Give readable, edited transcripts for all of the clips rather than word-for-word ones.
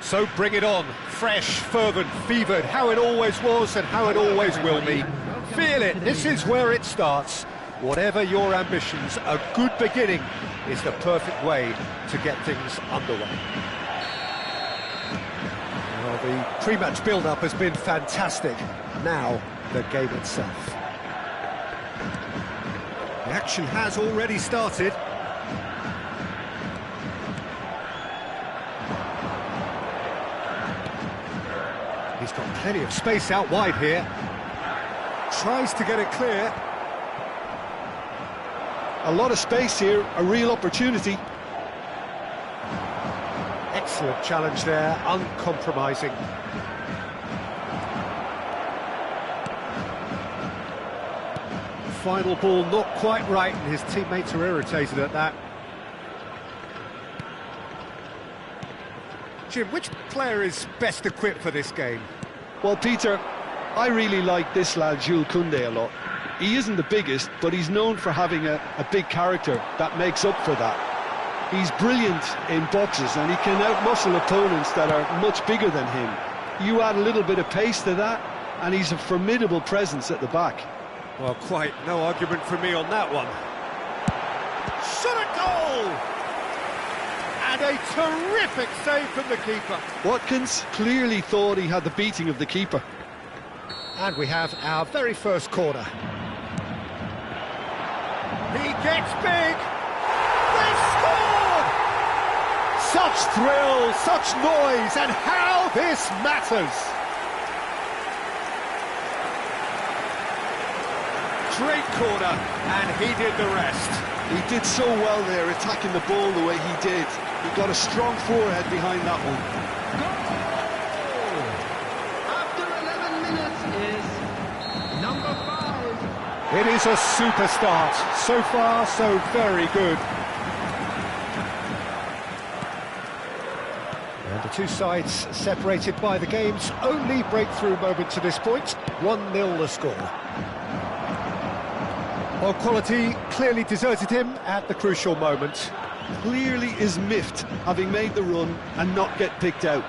So bring it on, fresh, fervent, fevered, how it always was and how it always will be. Feel it, this is where it starts. Whatever your ambitions, a good beginning is the perfect way to get things underway. Well, the pre-match build-up has been fantastic. Now, the game itself. The action has already started. He's got plenty of space out wide here. Tries to get it clear. A lot of space here, a real opportunity. Excellent challenge there, uncompromising. Final ball not quite right, and his teammates are irritated at that. Jim, which player is best equipped for this game? Well, Peter, I really like this lad, Jules Koundé, a lot. He isn't the biggest, but he's known for having a big character that makes up for that. He's brilliant in boxes, and he can outmuscle opponents that are much bigger than him. You add a little bit of pace to that, and he's a formidable presence at the back. Well, quite no argument from me on that one. Shot at goal! And a terrific save from the keeper. Watkins clearly thought he had the beating of the keeper. And we have our very first corner. He gets big! They've scored! Such thrill, such noise, and how this matters! Great corner, and he did the rest. He did so well there, attacking the ball the way he did. He got a strong forehead behind that one. After 11 minutes is number 5. It is a super start. So far, so very good. And the two sides separated by the game's only breakthrough moment to this point. 1-0 the score. Well, quality clearly deserted him at the crucial moment. Clearly is miffed, having made the run and not get picked out.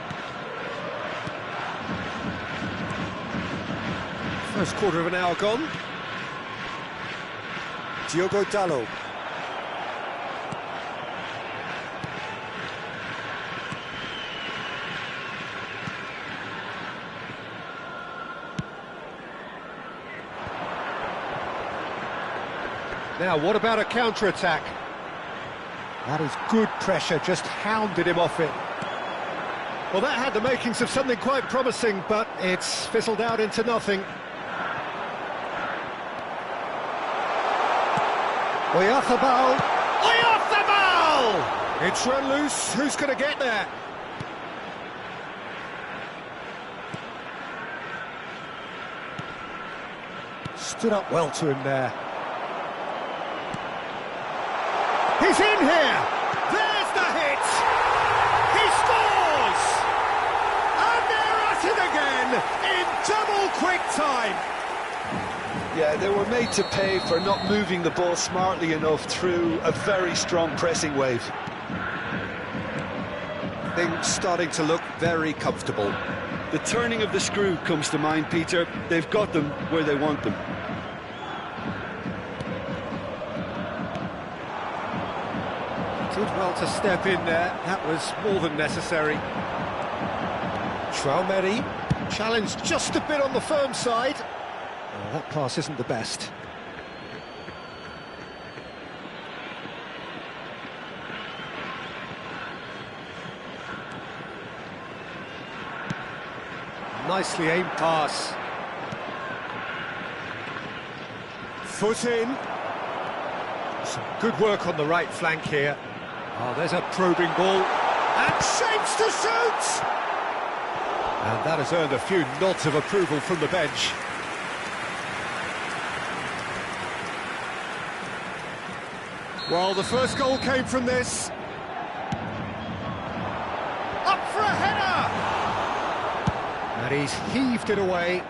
First quarter of an hour gone. Diogo Dalot. Now, what about a counter-attack? That is good pressure, just hounded him off it. Well, that had the makings of something quite promising, but it's fizzled out into nothing. Oyarzabal! Oyarzabal! It's run loose, who's going to get there? Stood up well to him there. He's in here! There's the hit! He scores! And they're at it again in double quick time! Yeah, they were made to pay for not moving the ball smartly enough through a very strong pressing wave. Things starting to look very comfortable. The turning of the screw comes to mind, Peter. They've got them where they want them. Did well to step in there, that was more than necessary. Traumeri, challenged just a bit on the firm side. Oh, that pass isn't the best. Nicely aimed pass. Foot in. Some good work on the right flank here. Oh, there's a probing ball. And shapes to shoot! And that has earned a few nods of approval from the bench. Well, the first goal came from this. Up for a header! And he's heaved it away.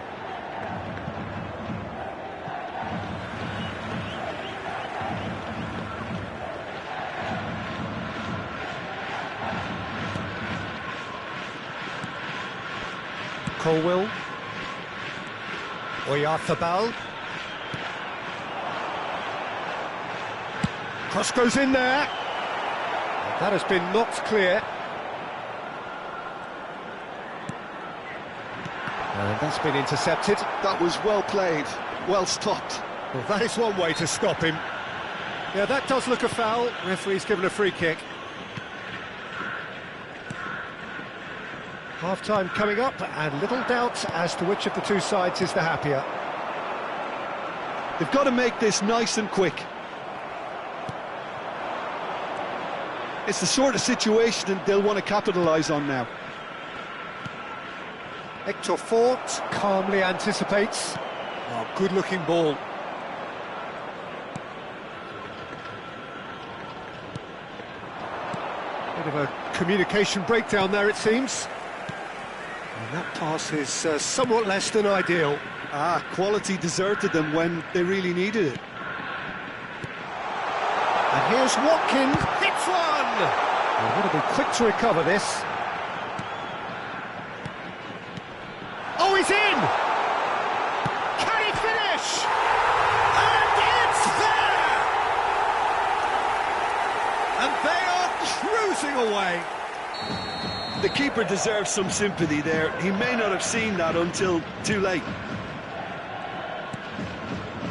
Colwill. Efootball. Cross goes in there. That has been knocked clear. And that's been intercepted. That was well played, well stopped. Well, that is one way to stop him. Yeah, that does look a foul. Referee's given a free kick. Half-time coming up, and little doubt as to which of the two sides is the happier. They've got to make this nice and quick. It's the sort of situation that they'll want to capitalise on now. Hector Fort calmly anticipates. Oh, good-looking ball. Bit of a communication breakdown there, it seems. And that pass is somewhat less than ideal. Quality deserted them when they really needed it. And here's Watkins, hits one! They've got to be quick to recover this. Oh, he's in! Can he finish? And it's there! And they are cruising away. The keeper deserves some sympathy there. He may not have seen that until too late.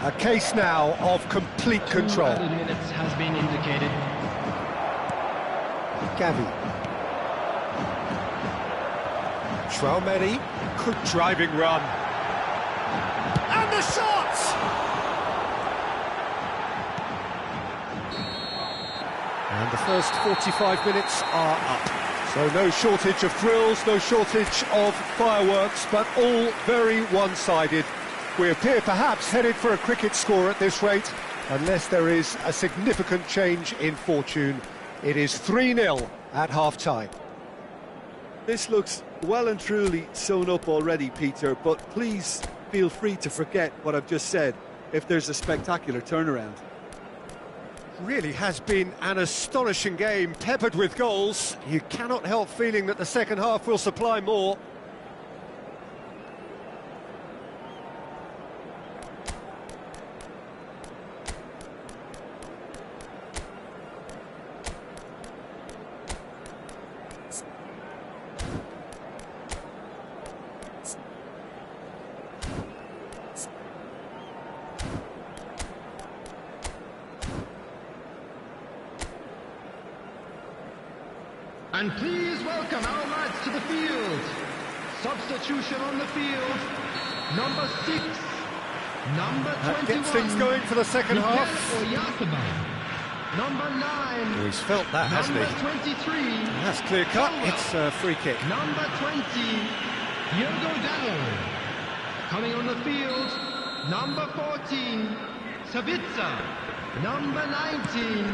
A case now of complete control. 2 minutes has been indicated. Gavi. Traumeri, good driving run. And the shot! And the first 45 minutes are up. So no shortage of thrills, no shortage of fireworks, but all very one-sided. We appear perhaps headed for a cricket score at this rate, unless there is a significant change in fortune. It is 3-0 at half-time. This looks well and truly sewn up already, Peter, but please feel free to forget what I've just said if there's a spectacular turnaround. Really has been an astonishing game, peppered with goals. You cannot help feeling that the second half will supply more. And please welcome our lads to the field. Substitution on the field. Number 6. Number 21. Gets things going for the second half. Number 9. He's felt that, hasn't he? Number 23. That's clear cut. It's a free kick. Number 20. Diogo Dallo. Coming on the field. Number 14. Savitsa. Number 19.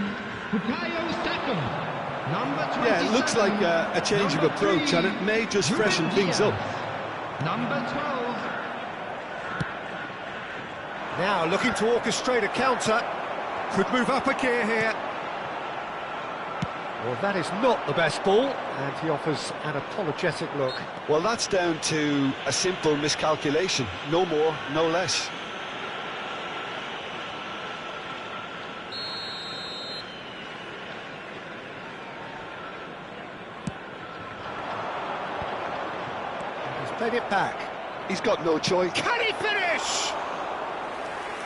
Bukayo Saka. Yeah, it looks like a change of approach, and it may just freshen things up. Number 12. Now looking to orchestrate a counter. Could move up a gear here. Well, that is not the best ball, and he offers an apologetic look. Well, that's down to a simple miscalculation. No more, no less. Played it back. He's got no choice. Can he finish?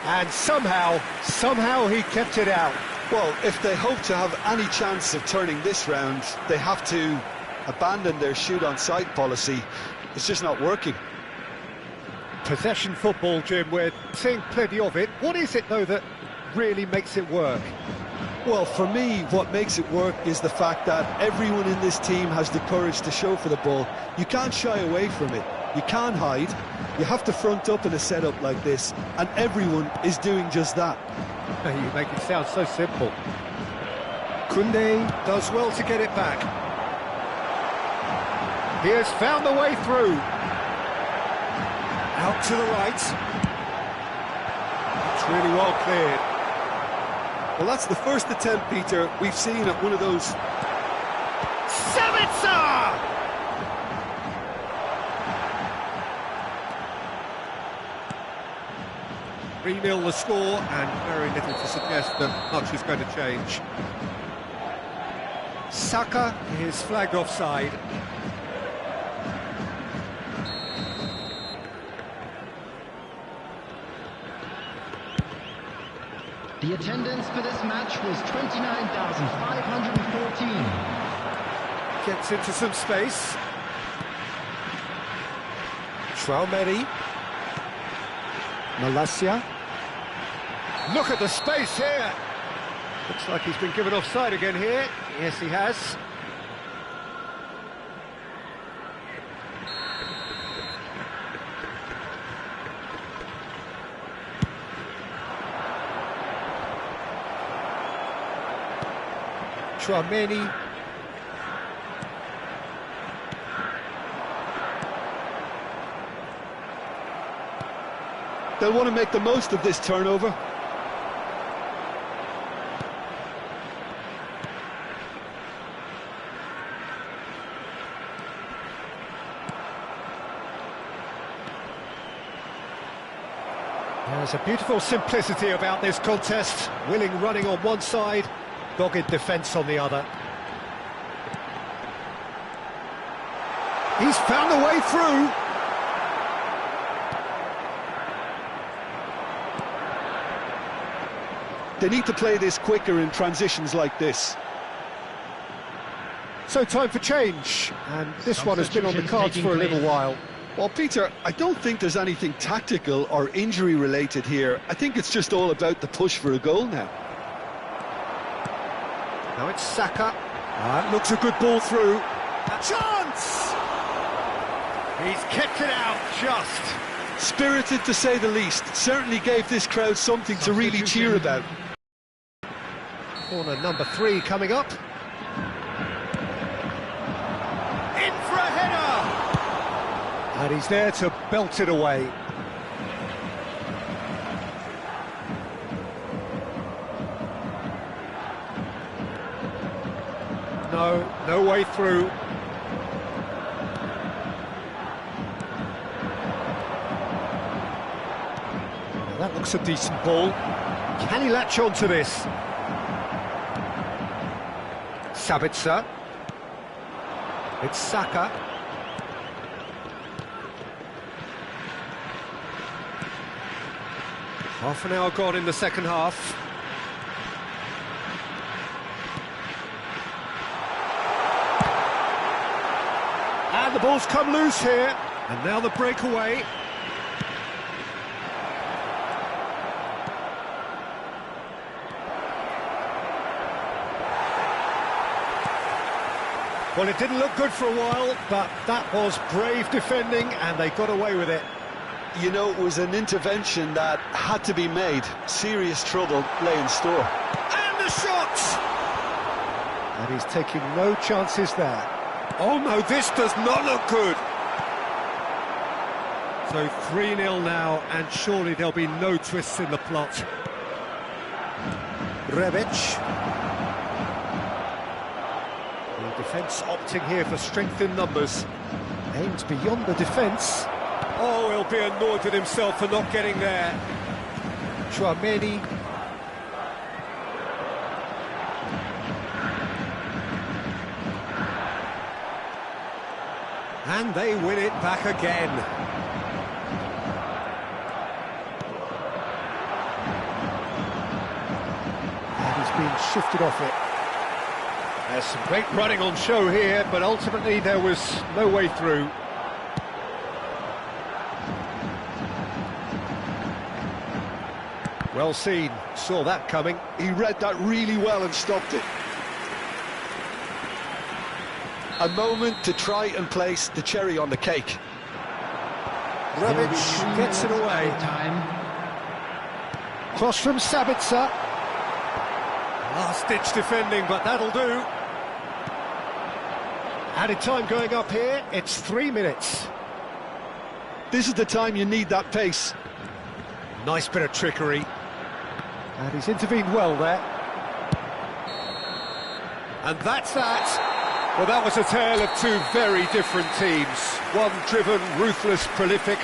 And somehow he kept it out. Well, if they hope to have any chance of turning this round, they have to abandon their shoot-on-sight policy. It's just not working. Possession football, Jim, we're seeing plenty of it. What is it, though, that really makes it work? Well, for me, what makes it work is the fact that everyone in this team has the courage to show for the ball. You can't shy away from it. You can't hide. You have to front up in a setup like this, and everyone is doing just that. You make it sound so simple. Koundé does well to get it back. He has found the way through. Out to the right. It's really well cleared. Well, that's the first attempt, Peter, we've seen at one of those. Savitsa! 3-0 the score, and very little to suggest that much is going to change. Saka is flagged offside. The attendance for this match was 29,514. Gets into some space. Traumeri. Malacia. Look at the space here. Looks like he's been given offside again here. Yes, he has. Traumeri. They'll want to make the most of this turnover. There's a beautiful simplicity about this contest. Willing running on one side, dogged defence on the other. He's found a way through. They need to play this quicker in transitions like this. So time for change, and this one has been on the cards for a little while. Well, Peter, I don't think there's anything tactical or injury-related here. I think it's just all about the push for a goal now. Now it's Saka. Looks a good ball through. A chance! He's kicked it out just. Spirited, to say the least. Certainly gave this crowd something to really cheer about. Corner number 3 coming up. In for a header! And he's there to belt it away. No way through. Well, that looks a decent ball. Can he latch on to this? Sabitzer. It's Saka. Half an hour gone in the second half. And the ball's come loose here. And now the breakaway. Well, it didn't look good for a while, but that was brave defending, and they got away with it. You know, it was an intervention that had to be made. Serious trouble lay in store. And the shot! And he's taking no chances there. Oh no, this does not look good. So 3-0 now, and surely there'll be no twists in the plot. Rebic. The defence opting here for strength in numbers. Aimed beyond the defence. Oh, he'll be annoyed with himself for not getting there. Traumeri. And they win it back again. And he's been shifted off it. There's some great running on show here, but ultimately there was no way through. Well seen, saw that coming. He read that really well and stopped it. A moment to try and place the cherry on the cake. Rebic gets it away. Cross from Sabitzer. Last-ditch defending, but that'll do. Added time going up here, it's 3 minutes. This is the time you need that pace. Nice bit of trickery. And he's intervened well there. And that's that. Well, that was a tale of two very different teams. One driven, ruthless, prolific.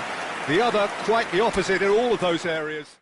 The other quite the opposite in all of those areas.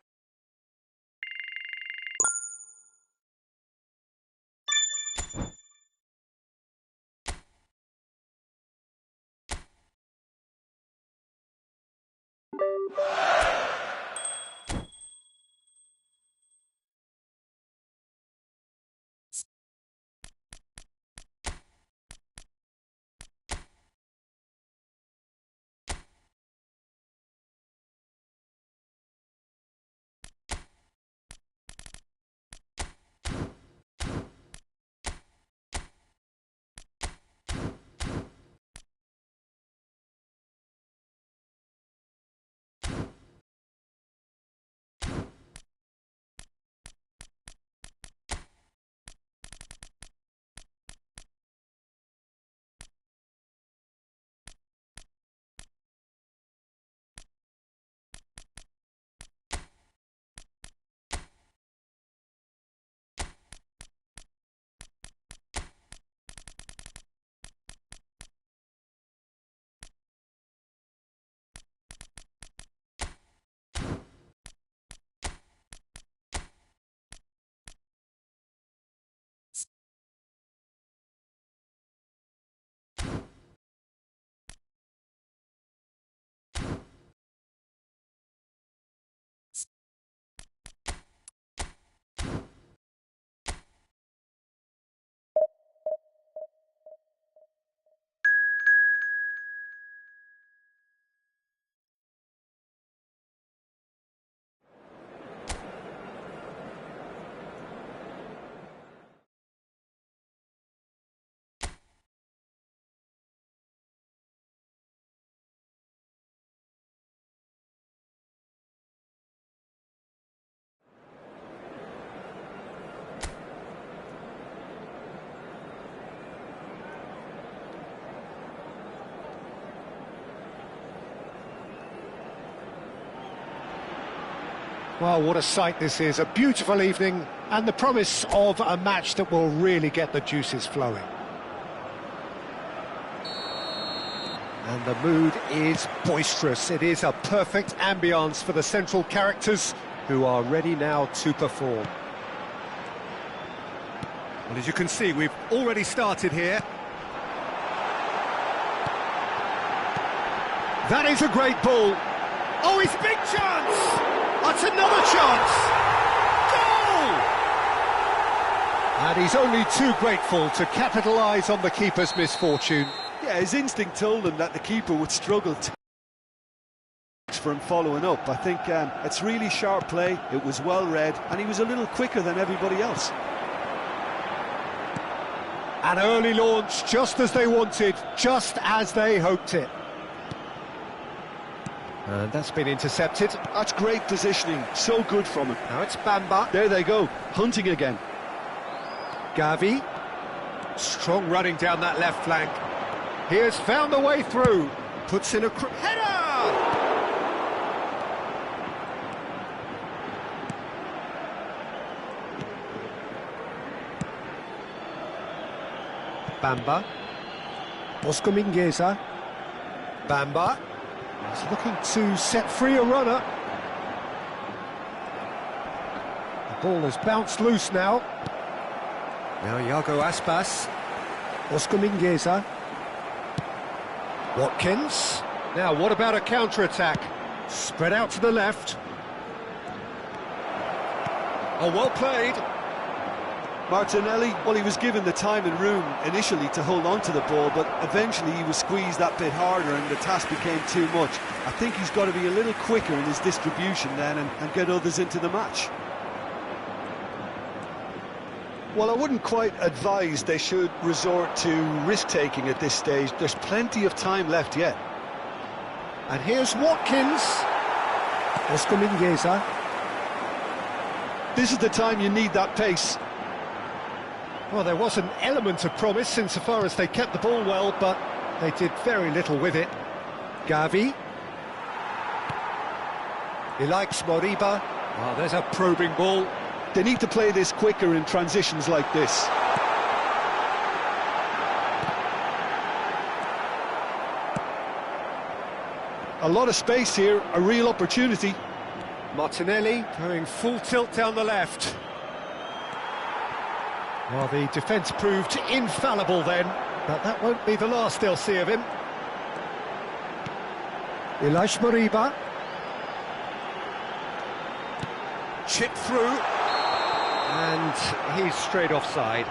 Well, what a sight this is. A beautiful evening and the promise of a match that will really get the juices flowing. And the mood is boisterous. It is a perfect ambience for the central characters who are ready now to perform. Well, as you can see, we've already started here. That is a great ball. Oh, it's big chance! That's another chance! Goal! And he's only too grateful to capitalise on the keeper's misfortune. Yeah, his instinct told him that the keeper would struggle for him following up. I think it's really sharp play, it was well read, and he was a little quicker than everybody else. An early launch, just as they wanted, just as they hoped it. And that's been intercepted. That's great positioning, so good from him. Now it's Bamba. There they go, hunting again. Gavi. Strong running down that left flank. He has found the way through. Puts in a header! Bamba. Oscar Mingueza. Bamba. He's looking to set free a runner. The ball has bounced loose now. Now Iago Aspas. Oscar Mingueza. Watkins. Now what about a counter-attack? Spread out to the left. Oh, well played. Martinelli, well, he was given the time and room initially to hold on to the ball, but eventually he was squeezed that bit harder and the task became too much. I think he's got to be a little quicker in his distribution then and get others into the match. Well, I wouldn't quite advise they should resort to risk-taking at this stage. There's plenty of time left yet. And here's Watkins. Oscar Mingueza. This is the time you need that pace. Well, there was an element of promise insofar as they kept the ball well, but they did very little with it. Gavi. He likes Moriba. Oh, there's a probing ball. They need to play this quicker in transitions like this. A lot of space here, a real opportunity. Martinelli going full tilt down the left. Well, the defence proved infallible then, but that won't be the last they'll see of him. Ilaix Moriba. Chip through. And he's straight offside.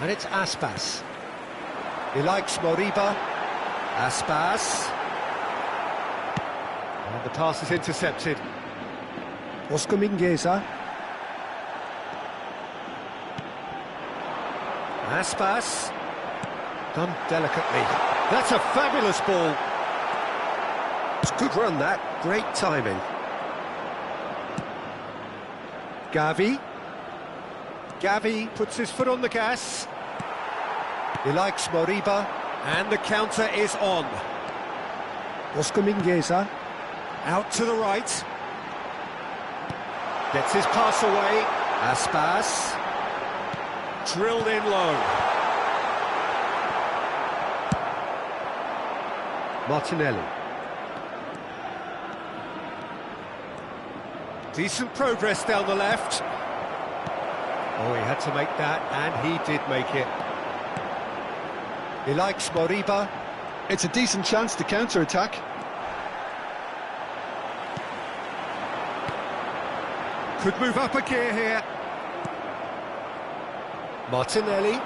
And it's Aspas. He likes Moriba. Aspas. And the pass is intercepted. Oscar Mingueza. Aspas. Done delicately. That's a fabulous ball. It's a good run, that. Great timing. Gavi. Gavi puts his foot on the gas. He likes Moriba. And the counter is on. Oscar Mingueza. Out to the right. Gets his pass away. Aspas. Drilled in low. Martinelli. Decent progress down the left. Oh, he had to make that, and he did make it. He likes Moriba. It's a decent chance to counter-attack. Could move up a gear here. Martinelli.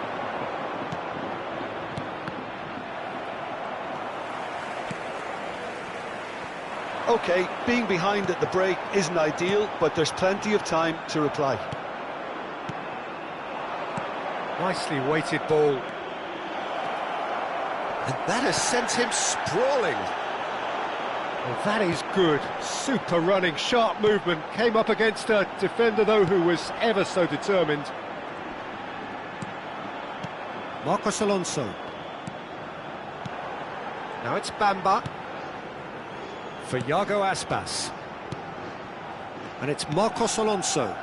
OK, being behind at the break isn't ideal, but there's plenty of time to reply. Nicely weighted ball. And that has sent him sprawling. Well, that is good. Super running, sharp movement. Came up against a defender, though, who was ever so determined. Marcos Alonso. Now it's Bamba. For Iago Aspas. And it's Marcos Alonso.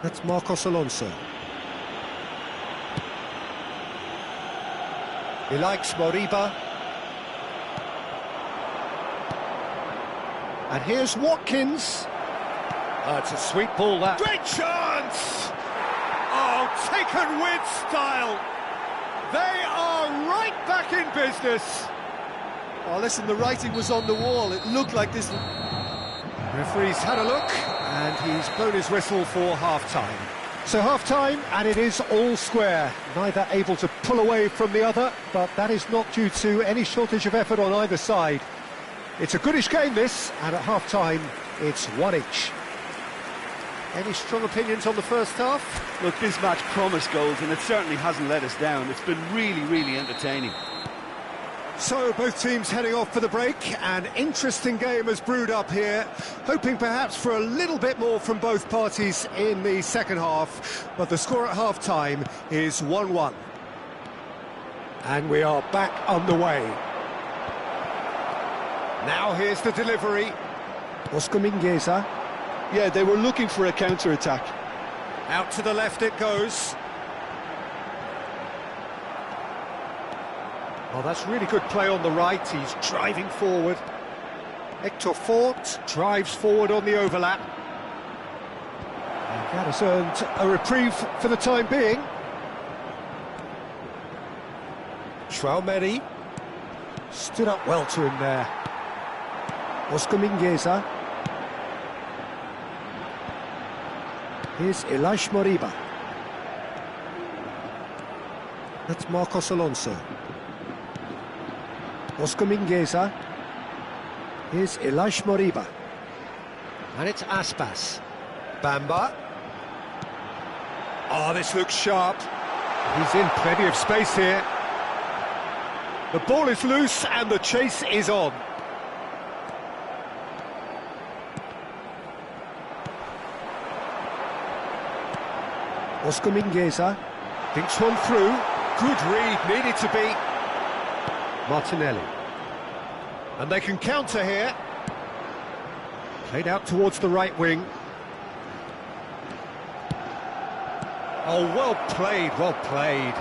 That's Marcos Alonso. He likes Moriba. And here's Watkins. It's a sweet ball, that. Great chance! Oh, taken with style. They are right back in business. Oh, listen, the writing was on the wall. It looked like this... Referee's had a look, and he's blown his whistle for half-time. So half-time, and it is all square. Neither able to pull away from the other, but that is not due to any shortage of effort on either side. It's a goodish game, this, and at half-time, it's one each. Any strong opinions on the first half? Look, this match promised goals, and it certainly hasn't let us down. It's been really, really entertaining. So, both teams heading off for the break. An interesting game has brewed up here, hoping perhaps for a little bit more from both parties in the second half, but the score at half-time is 1-1. And we are back underway. Now here's the delivery. Oscar Mingueza. Yeah, they were looking for a counter-attack. Out to the left it goes. Oh, that's really good play on the right. He's driving forward. Hector Fort drives forward on the overlap. And that has earned a reprieve for the time being. Traumeri stood up well to him there. Oscar Mingueza. Here's Elash Moriba. That's Marcos Alonso. Oscar Mingueza. Here's Elash Moriba. And it's Aspas. Bamba. Oh, this looks sharp. He's in plenty of space here. The ball is loose and the chase is on. Oscar Mingueza thinks one through. Good read, needed to be. Martinelli. And they can counter here. Played out towards the right wing. Oh, well played, well played.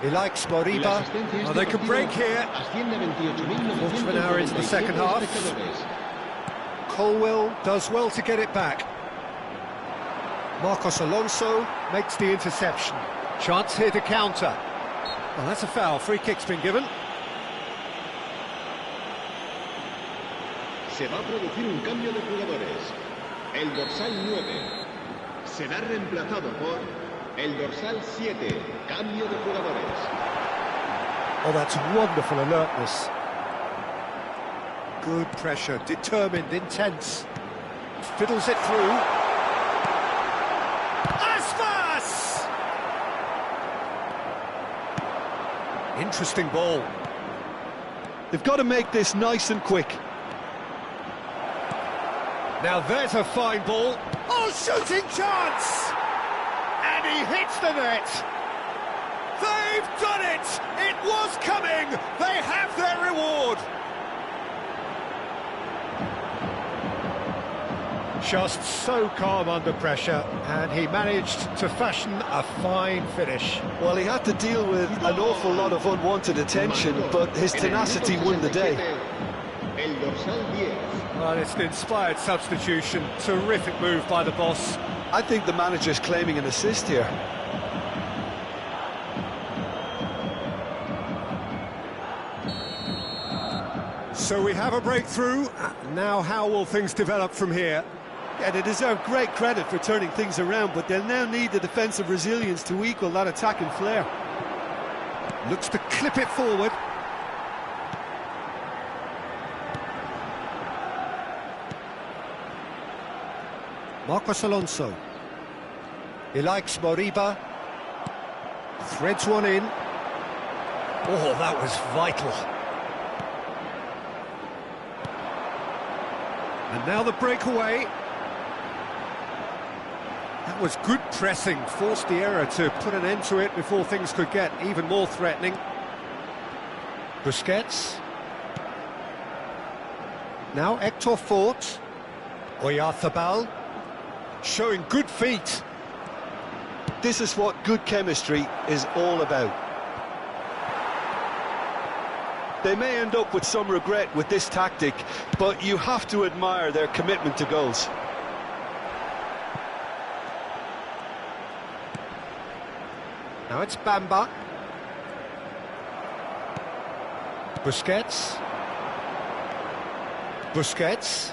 He likes Moriba. Oh, they can break here. Quarter of an hour into the second half. Colwell does well to get it back. Marcos Alonso makes the interception. Chance here to counter. Well, that's a foul. Free kick's been given. Se va a producir un cambio de jugadores. El dorsal 9 será reemplazado por el dorsal 7. Cambio de jugadores. Oh, that's wonderful alertness. Good pressure, determined, intense. Fiddles it through. Aspas! Interesting ball. They've got to make this nice and quick. Now there's a fine ball. Oh, shooting chance! And he hits the net. They've done it! It was coming! They have their reward! Just so calm under pressure, and he managed to fashion a fine finish. Well, he had to deal with an awful lot of unwanted attention, but his tenacity won the day. El dorsal 10. Well, it's an inspired substitution. Terrific move by the boss. I think the manager's claiming an assist here. So we have a breakthrough. Now how will things develop from here? Yeah, they deserve great credit for turning things around, but they'll now need the defensive resilience to equal that attacking flair. Looks to clip it forward. Marcos Alonso. He likes Moriba. Threads one in. Oh, that was vital. And now the breakaway. That was good pressing, forced the error to put an end to it before things could get even more threatening. Busquets. Now Hector Fort. Oyarzabal. Showing good feet. This is what good chemistry is all about. They may end up with some regret with this tactic, but you have to admire their commitment to goals. Now it's Bamba. Busquets. Busquets.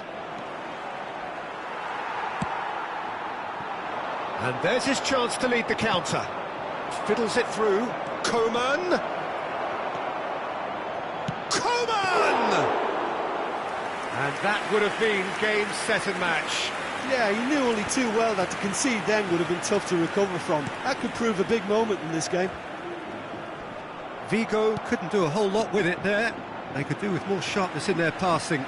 And there's his chance to lead the counter. Fiddles it through. Coman. Coman! And that would have been game, set and match. Yeah, he knew only too well that to concede then would have been tough to recover from. That could prove a big moment in this game. Vigo couldn't do a whole lot with it there. They could do with more sharpness in their passing.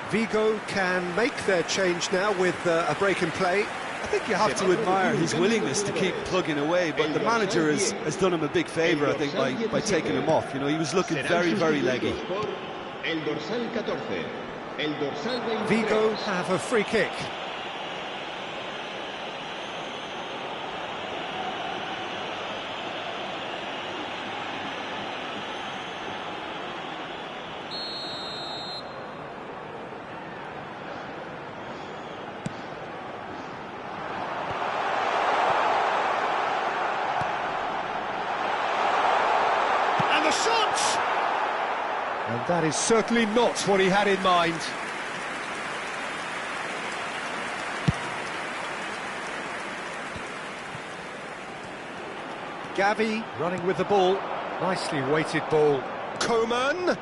Vigo can make their change now with a break in play. I think you have to admire his willingness to keep plugging away, but the manager has done him a big favour, I think, by taking him off. You know, he was looking very, very leggy. Vigo have a free kick. Shot! And that is certainly not what he had in mind. Gavi running with the ball. Nicely weighted ball. Coman!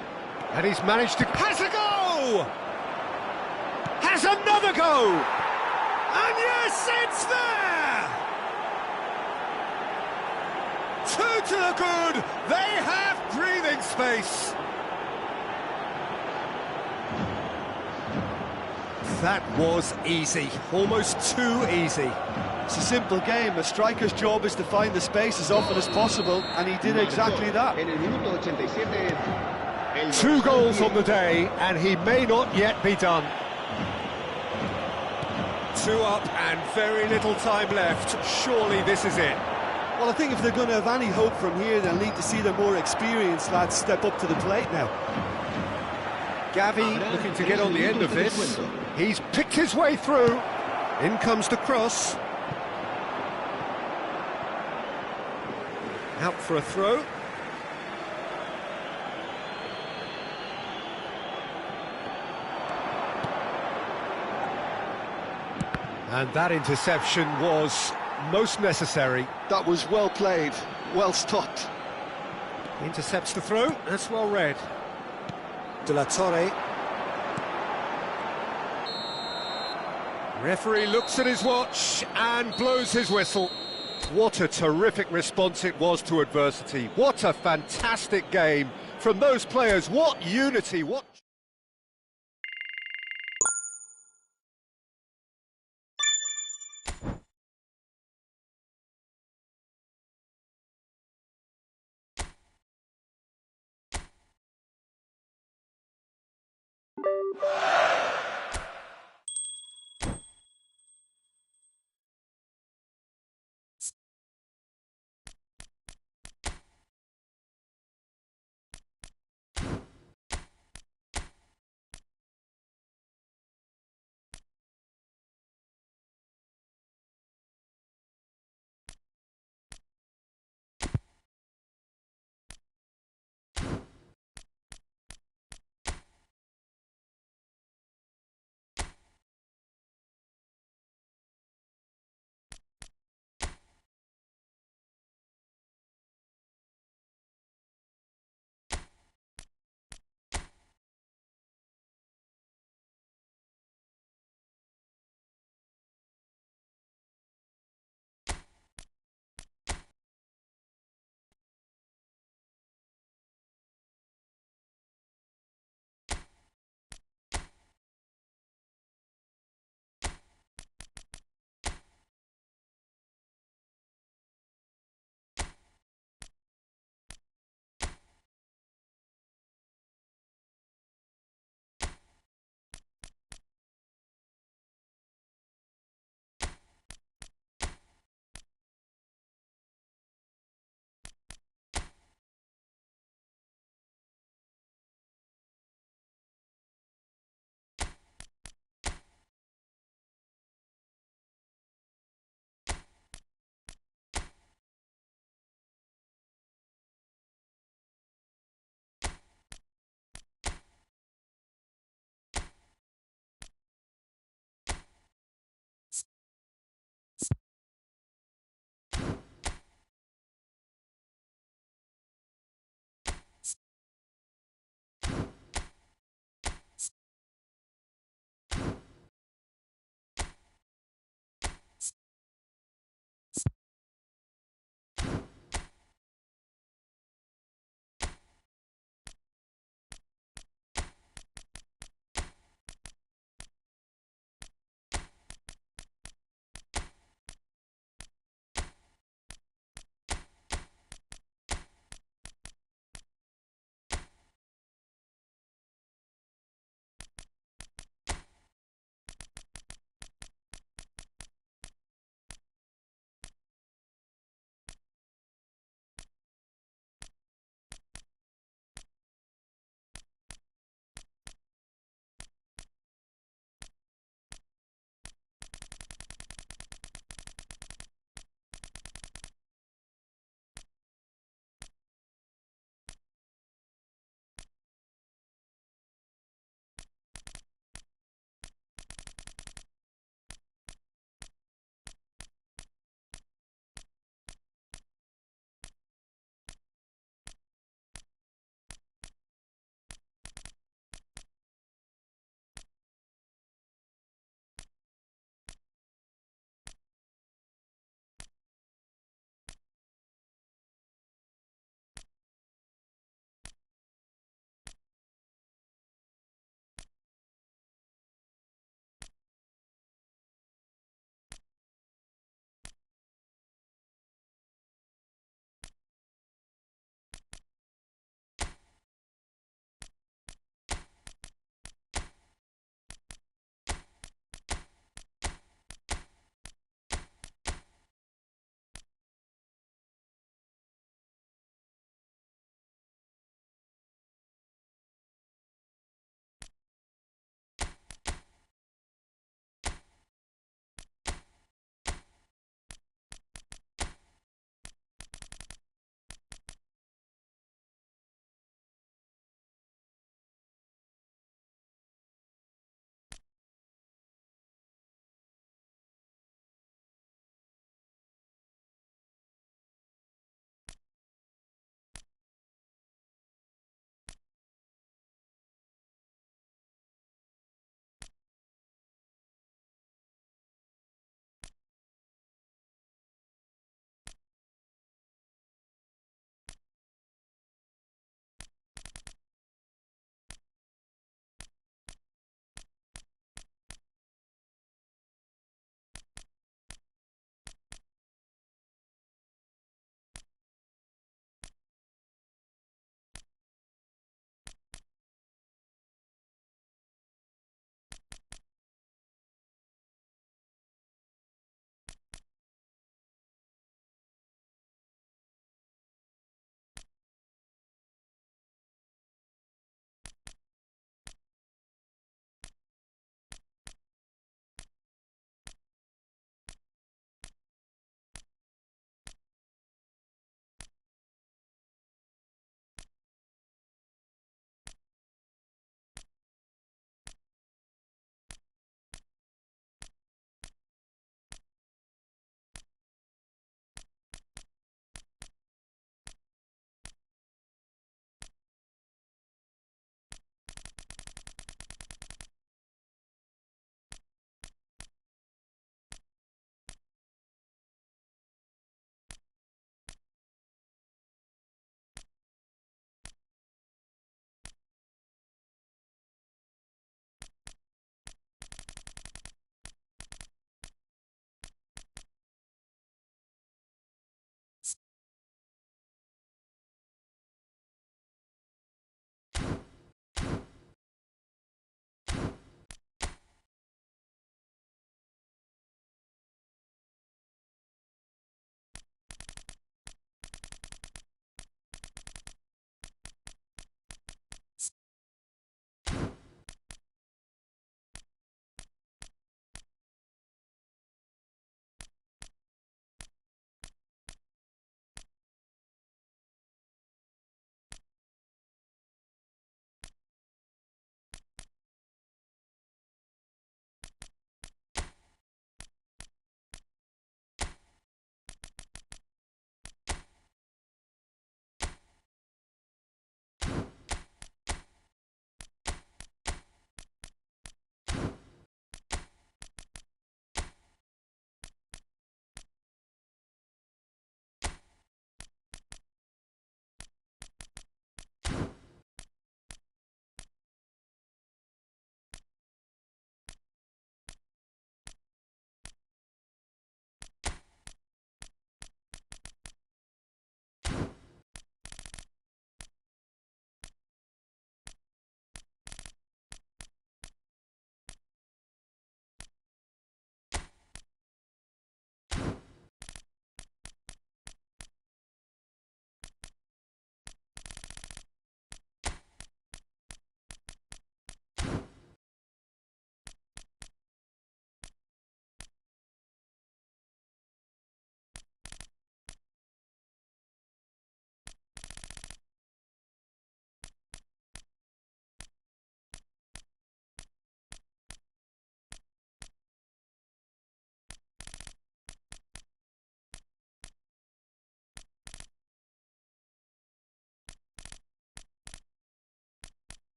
And he's managed to... Has a go! Has another go! And yes, it's there! Two to the good! They have breathing space! That was easy, almost too easy. It's a simple game. A striker's job is to find the space as often as possible, and he did exactly that. 2 goals on the day, and he may not yet be done. 2 up and very little time left. Surely this is it. Well, I think if they're going to have any hope from here, they'll need to see the more experienced lads step up to the plate now. Gavi looking to get on the end of this. He's picked his way through. In comes the cross. Out for a throw. And that interception was most necessary. That was well played, well stopped. Intercepts the throw, that's well read. De La Torre. Referee looks at his watch and blows his whistle. What a terrific response it was to adversity. What a fantastic game from those players. What unity, what...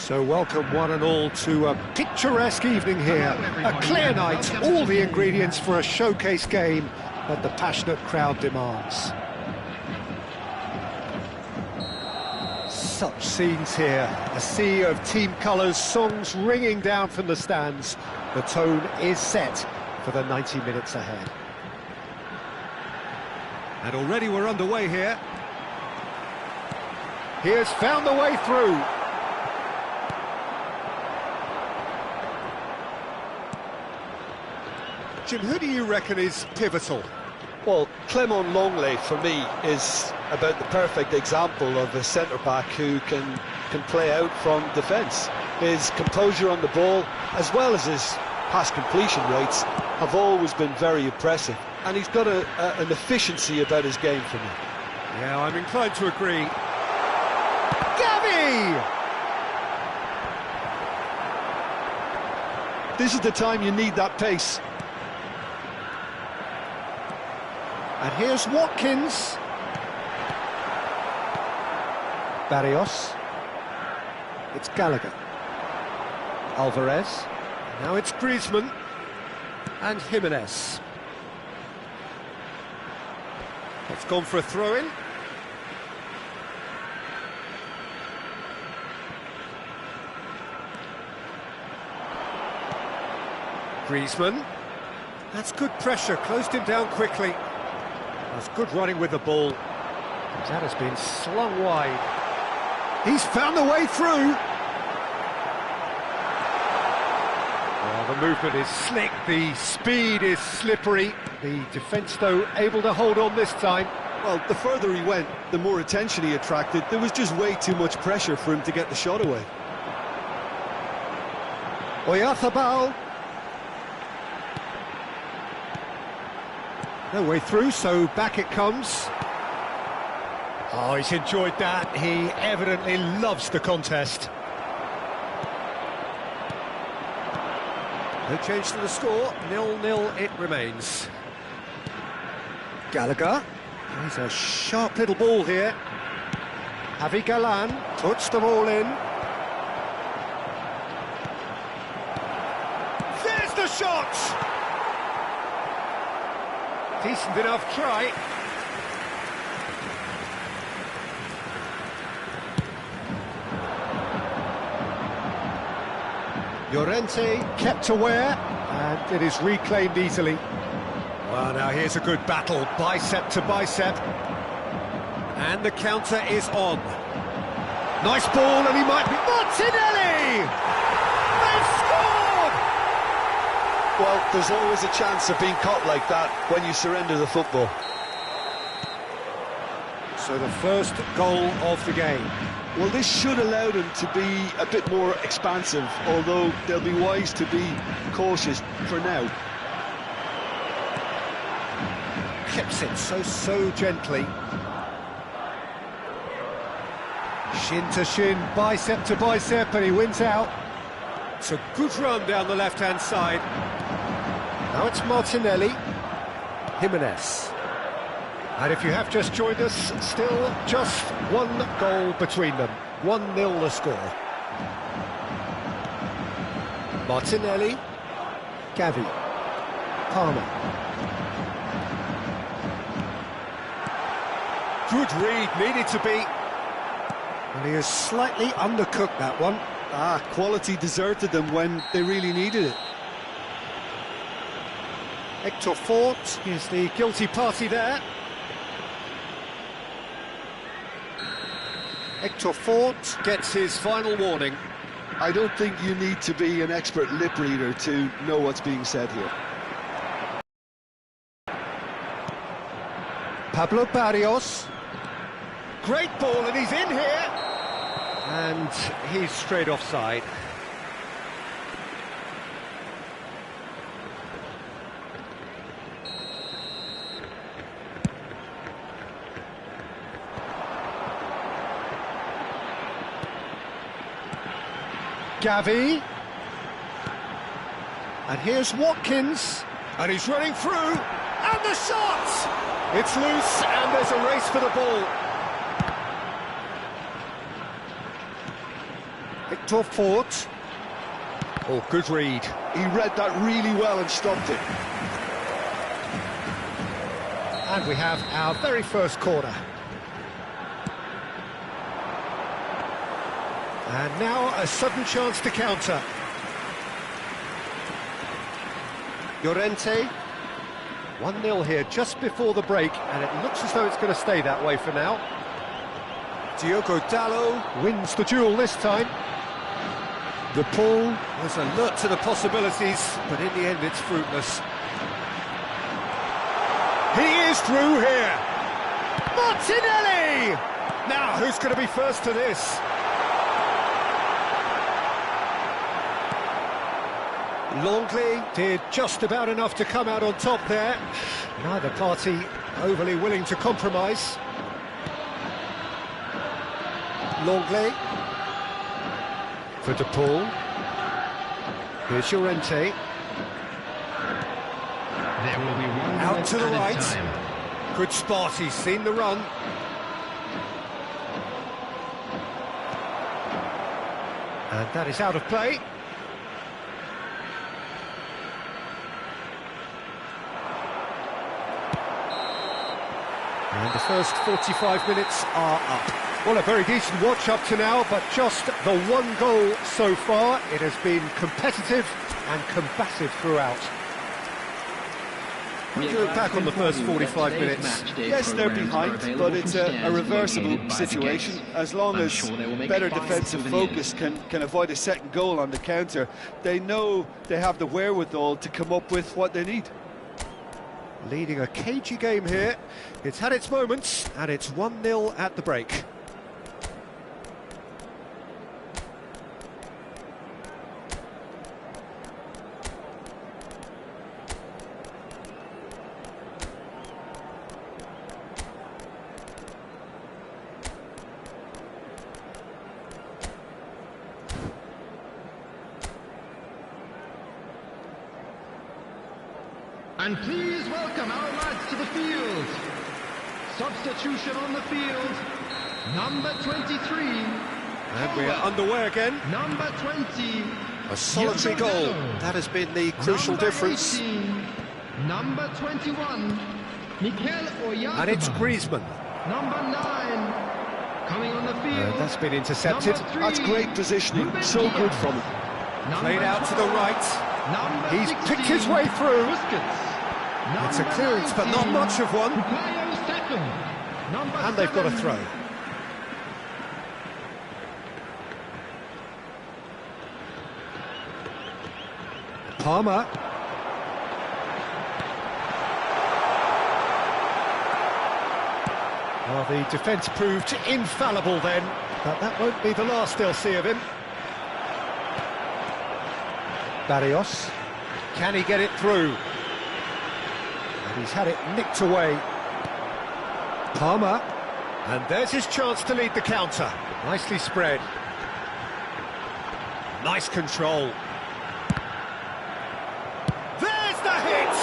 So welcome one and all to a picturesque evening here. A clear night, all the ingredients for a showcase game that the passionate crowd demands. Such scenes here, a sea of team colours, songs ringing down from the stands. The tone is set for the 90 minutes ahead. And already we're underway here. He has found the way through. Jim, who do you reckon is pivotal? Well, Clement Longley, for me, is about the perfect example of a centre-back who can play out from defence. His composure on the ball, as well as his pass completion rates, have always been very impressive. And he's got an efficiency about his game for me. Yeah, I'm inclined to agree. Gavi! This is the time you need that pace. And here's Watkins. Barrios. It's Gallagher. Alvarez. Now it's Griezmann. And Jimenez. It's gone for a throw-in. Griezmann. That's good pressure, closed him down quickly. That's good running with the ball. That has been slung wide. He's found the way through. Oh, the movement is slick, the speed is slippery. The defence, though, able to hold on this time. Well, the further he went, the more attention he attracted. There was just way too much pressure for him to get the shot away. Oyarzabal. No way through, so back it comes. Oh, he's enjoyed that. He evidently loves the contest. No change to the score, 0-0 it remains. Gallagher, he's a sharp little ball here. Javi Galan puts the ball in. There's the shot! Decent enough try. Llorente kept aware, and it is reclaimed easily. Well, now here's a good battle, bicep to bicep. And the counter is on. Nice ball, and he might be... Martinelli! They've scored! Well, there's always a chance of being caught like that when you surrender the football. So the first goal of the game. Well, this should allow them to be a bit more expansive, although they'll be wise to be cautious for now. Clips it so gently. Shin to shin, bicep to bicep, and he wins out. It's a good run down the left-hand side. Now it's Martinelli. Jimenez. And if you have just joined us, still just one goal between them. 1-0 the score. Martinelli. Gavi. Palmer. Good read, needed to be. And he has slightly undercooked that one. Quality deserted them when they really needed it. Hector Fort is the guilty party there. Hector Fort gets his final warning. I don't think you need to be an expert lip reader to know what's being said here. Pablo Barrios. Great ball, and he's in here. And he's straight offside. Gavi. And here's Watkins. And he's running through. And the shot! It's loose, and there's a race for the ball. Fort. Oh, good read. He read that really well and stopped it. And we have our very first corner. And now a sudden chance to counter. Llorente. 1-0 here just before the break, and it looks as though it's going to stay that way for now. Diogo Dalot wins the duel this time. The Paul was alert to the possibilities, but in the end it's fruitless. He is through here. Martinelli! Now, who's going to be first to this? Longley did just about enough to come out on top there. Neither party overly willing to compromise. Longley for De Paul. Here's Llorente. There will be one Out to the added right. time. Good spot, he's seen the run. And that is out of play. And the first 45 minutes are up. Well, a very decent watch up to now, but just the one goal so far. It has been competitive and combative throughout. What do you look back on the first 45 minutes? Yes, they're behind, but it's a reversible situation. As long as better defensive focus can avoid a second goal on the counter, they know they have the wherewithal to come up with what they need. Leading a cagey game here. It's had its moments, and it's 1-0 at the break. And please welcome our lads to the field. Substitution on the field, number 23. And we are underway again. Number 20. A solitary goal. That has been the crucial Number difference. 18, number 21. Mikel Oyarzabal. And it's Griezmann. Number 9. Coming on the field. That's been intercepted. Number 3, That's great positioning, Ruben so good Dias. from him. Number Played out to the 12, right. number He's 16, picked his way through. Busquets. It's a Number clearance, but not 19, much of one. Bukayo Saka. Number And they've got a 7, throw. Palmer. Well, the defence proved infallible then, but that won't be the last they'll see of him. Barrios. Can he get it through? And he's had it nicked away. Palmer. And there's his chance to lead the counter. Nicely spread. Nice control. There's the hit!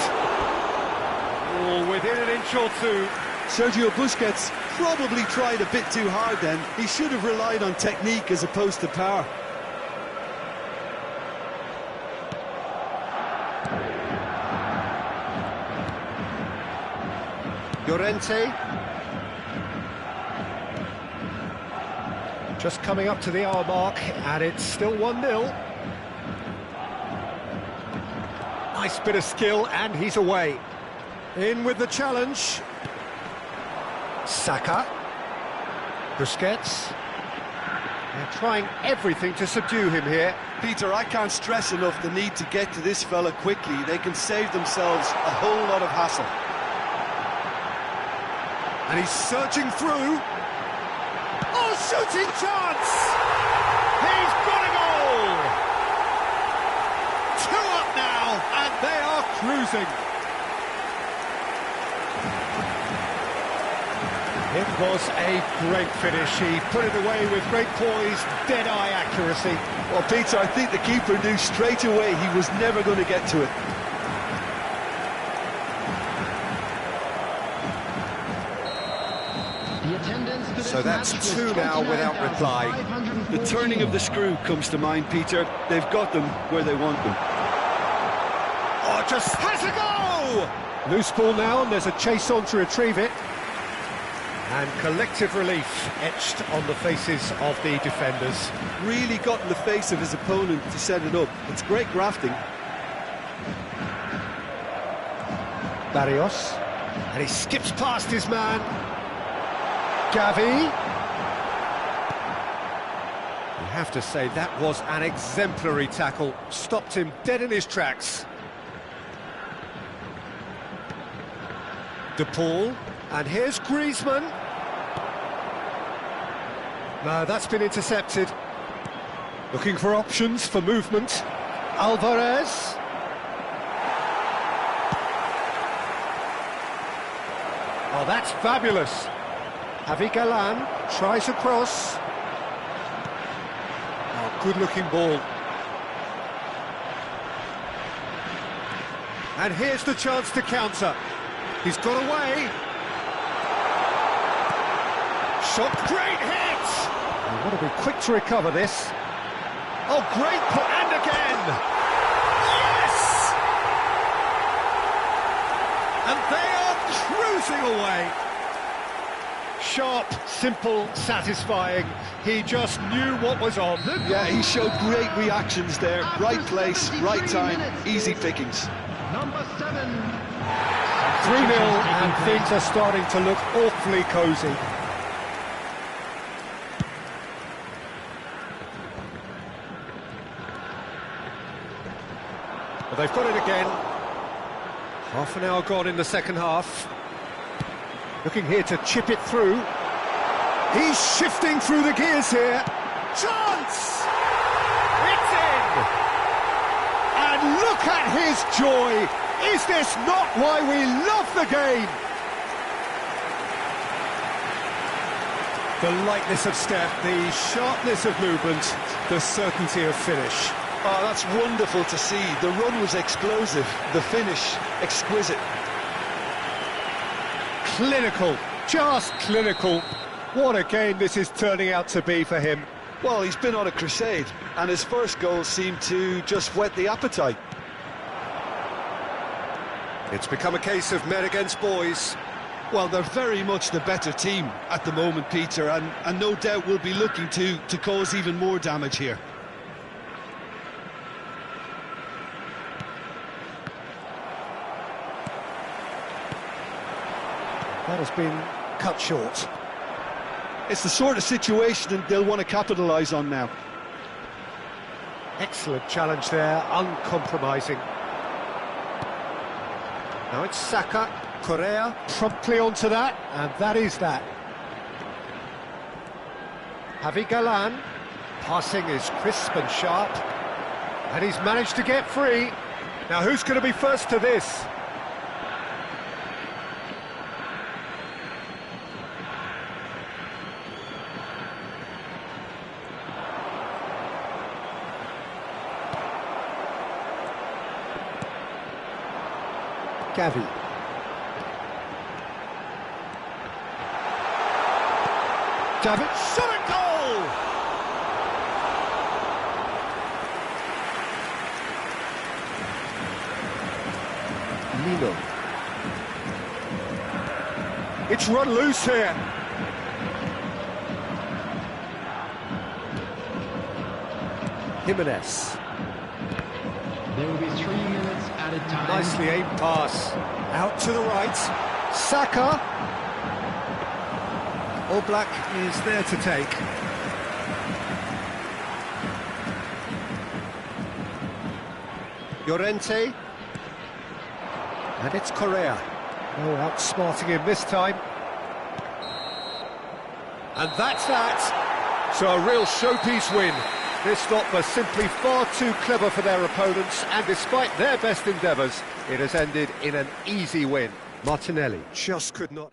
Oh, within an inch or two. Sergio Busquets probably tried a bit too hard then. He should have relied on technique as opposed to power. Llorente. Just coming up to the hour mark, and it's still 1-0. Nice bit of skill, and he's away. In with the challenge. Saka. Busquets. They're trying everything to subdue him here. Peter, I can't stress enough the need to get to this fella quickly. They can save themselves a whole lot of hassle. And he's surging through. Oh, shooting chance! He's got a goal! 2 up now, and they are cruising. It was a great finish. He put it away with great poise, dead-eye accuracy. Well, Peter, I think the keeper knew straight away he was never going to get to it. So that's two now without reply. The turning of the screw comes to mind, Peter. They've got them where they want them. Oh, just has a go! Loose ball now, and there's a chase on to retrieve it. And collective relief etched on the faces of the defenders. Really got in the face of his opponent to set it up. It's great grafting. Barrios. And he skips past his man. Gavi. You have to say that was an exemplary tackle. Stopped him dead in his tracks. De Paul. And here's Griezmann. No, that's been intercepted. Looking for options for movement. Alvarez. Oh, that's fabulous. Javi Galan tries a cross. Oh, good-looking ball. And here's the chance to counter. He's got away. Shot, great hit! You want to be quick to recover this. Oh, great put, and again! Yes! And they are cruising away. Sharp, simple, satisfying. He just knew what was on. Yeah, he showed great reactions there. Right place, right time, easy pickings. Number 7. 3-0, and things are starting to look awfully cosy. But they've got it again. Half an hour gone in the second half. Looking here to chip it through. He's shifting through the gears here. Chance! It's in! And look at his joy! Is this not why we love the game? The lightness of step, the sharpness of movement, the certainty of finish. Oh, that's wonderful to see. The run was explosive, the finish exquisite. Clinical, just clinical. What a game this is turning out to be for him. Well, he's been on a crusade, and his first goal seemed to just whet the appetite. It's become a case of men against boys. Well, they're very much the better team at the moment, Peter, and no doubt will be looking to cause even more damage here. That has been cut short. It's the sort of situation they'll want to capitalise on now. Excellent challenge there, uncompromising. Now it's Saka, Correa, promptly onto that, and that is that. Javi Galan, passing is crisp and sharp, and he's managed to get free. Now who's going to be first to this? Gavi. David, shot a goal! Lino. It's run loose here. Jimenez. There will be 3 minutes added time. Nicely aimed pass. Out to the right. Saka. All Black is there to take. Llorente. And it's Correa. Oh, outsmarting him this time. And that's that. So a real showpiece win. This lot were simply far too clever for their opponents, and despite their best endeavours, it has ended in an easy win. Martinelli just could not...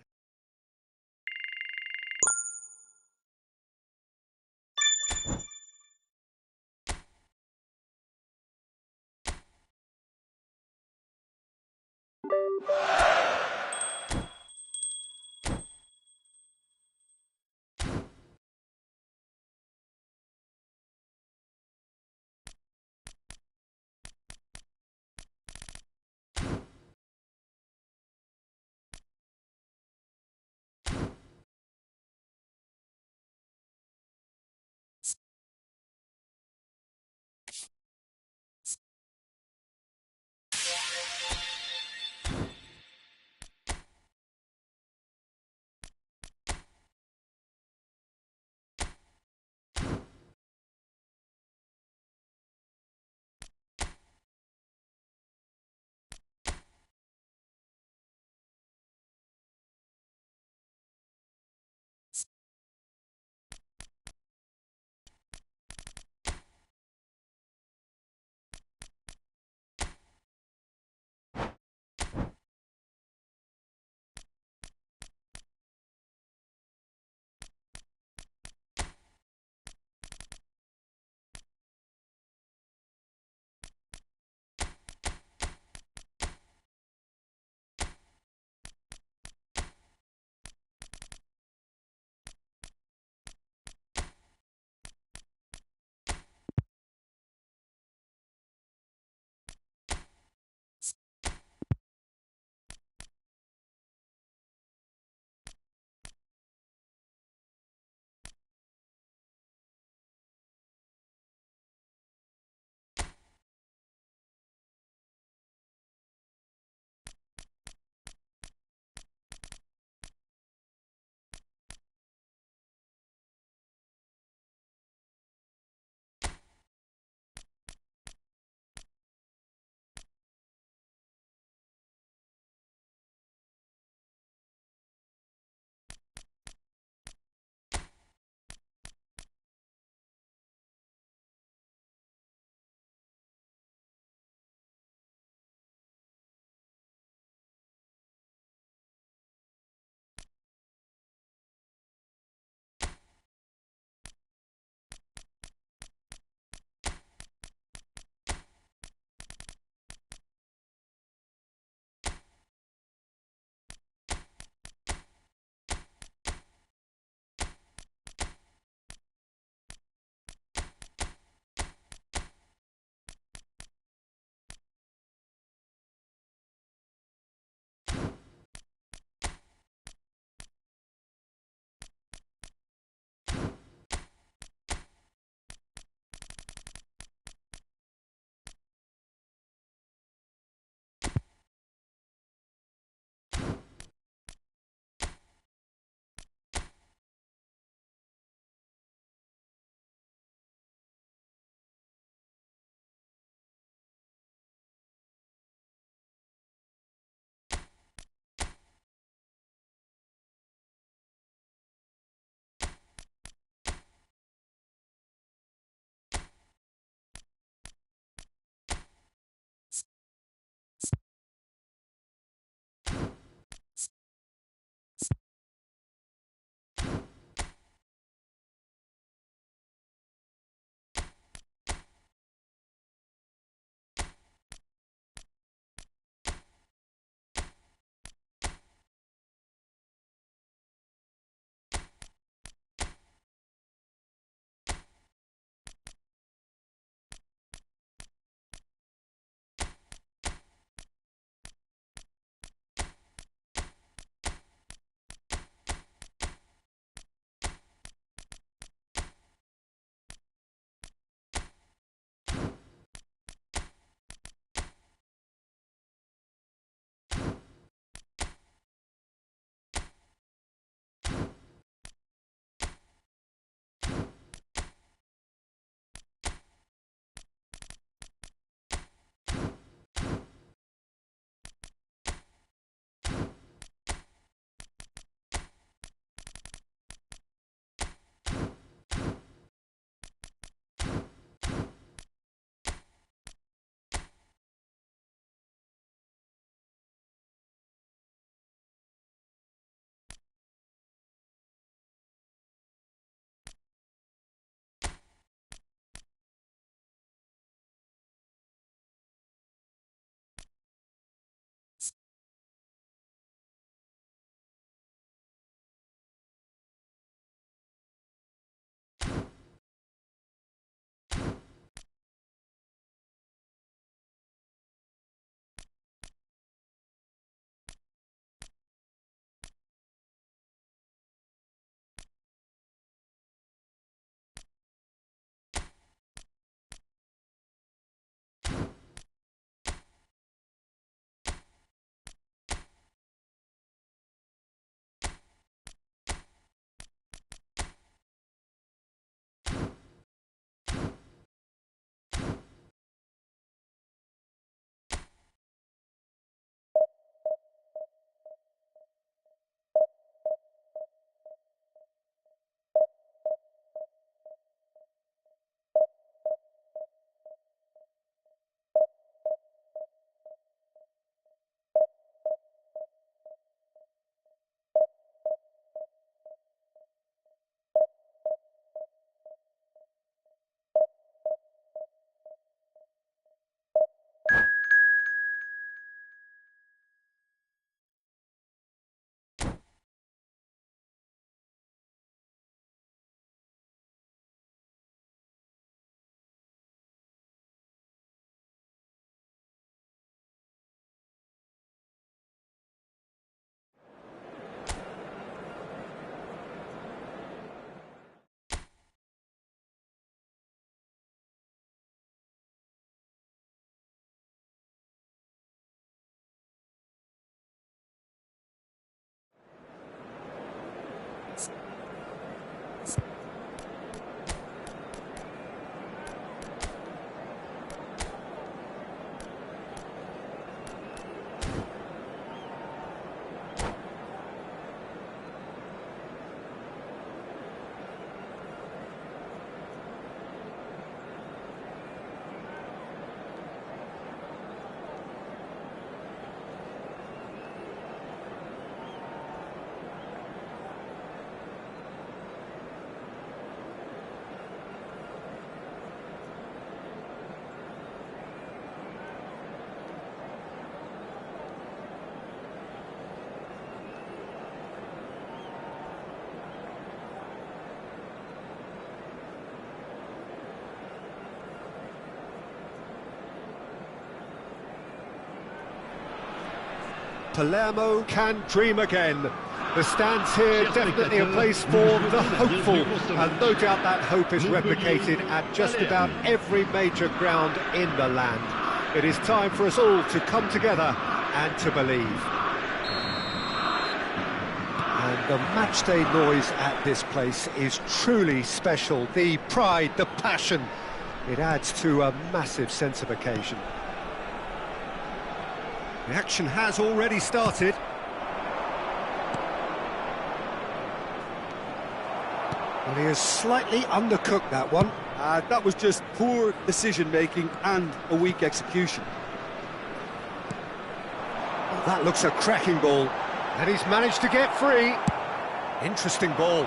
Palermo can dream again. The stands here definitely a place for the hopeful, and no doubt that hope is replicated at just about every major ground in the land. It is time for us all to come together and to believe. And the matchday noise at this place is truly special. The pride, the passion, it adds to a massive sense of occasion. The action has already started. Well, he has slightly undercooked that one. That was just poor decision-making and a weak execution. Well, that looks a cracking ball. And he's managed to get free. Interesting ball.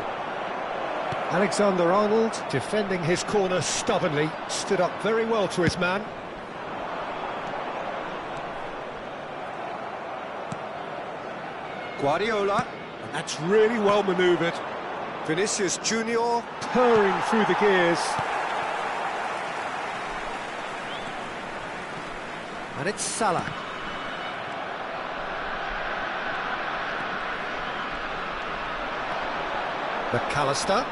Alexander-Arnold, defending his corner stubbornly, stood up very well to his man. Guardiola, and that's really well manoeuvred. Vinicius Junior purring through the gears. And it's Salah. McAllister.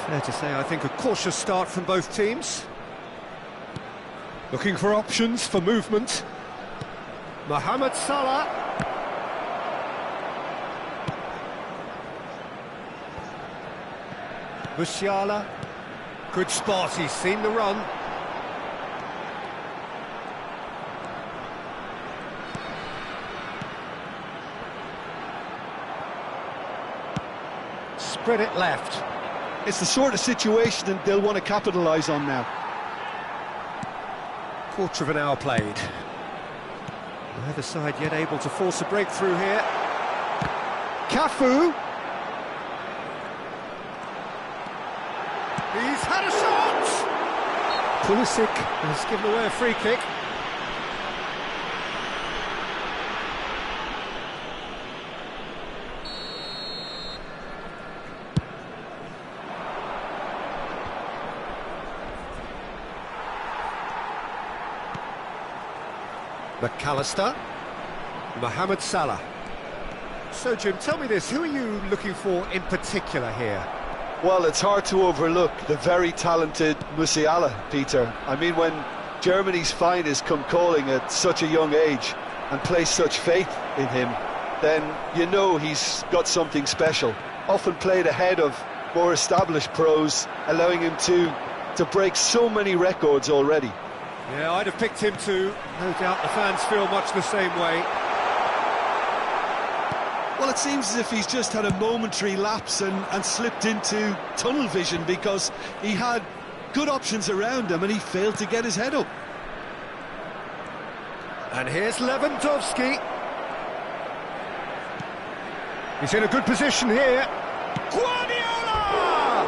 Fair to say, I think, a cautious start from both teams. Looking for options for movement. Mohamed Salah. Musiala. Good spot, he's seen the run. Spread it left. It's the sort of situation that they'll want to capitalise on now. Quarter of an hour played. Neither side yet able to force a breakthrough here. Cafu. He's had a shot! Pulisic has given away a free kick. McAllister. Mohamed Salah. So, Jim, tell me this, who are you looking for in particular here? Well, it's hard to overlook the very talented Musiala, Peter. I mean, when Germany's finest come calling at such a young age and place such faith in him, then you know he's got something special. Often played ahead of more established pros, allowing him to break so many records already. Yeah, I'd have picked him too. No doubt the fans feel much the same way. Well, it seems as if he's just had a momentary lapse and slipped into tunnel vision, because he had good options around him and he failed to get his head up. And here's Lewandowski. He's in a good position here. Guardiola!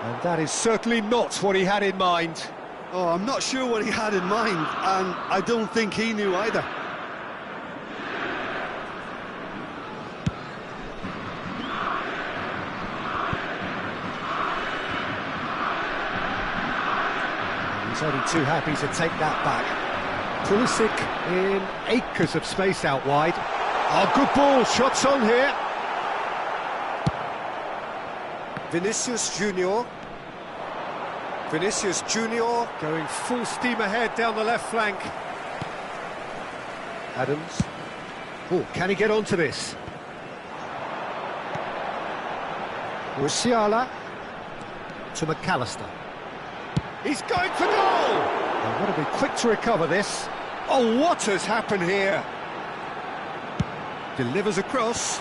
And that is certainly not what he had in mind. Oh, I'm not sure what he had in mind, and I don't think he knew either. He's only too happy to take that back. Pulisic in acres of space out wide. Oh, good ball, shots on here. Vinicius Junior. Vinicius Junior going full steam ahead down the left flank. Adams. Oh, can he get onto this? Musiala to McAllister. He's going for goal! They've got to be quick to recover this. Oh, what has happened here? Delivers across.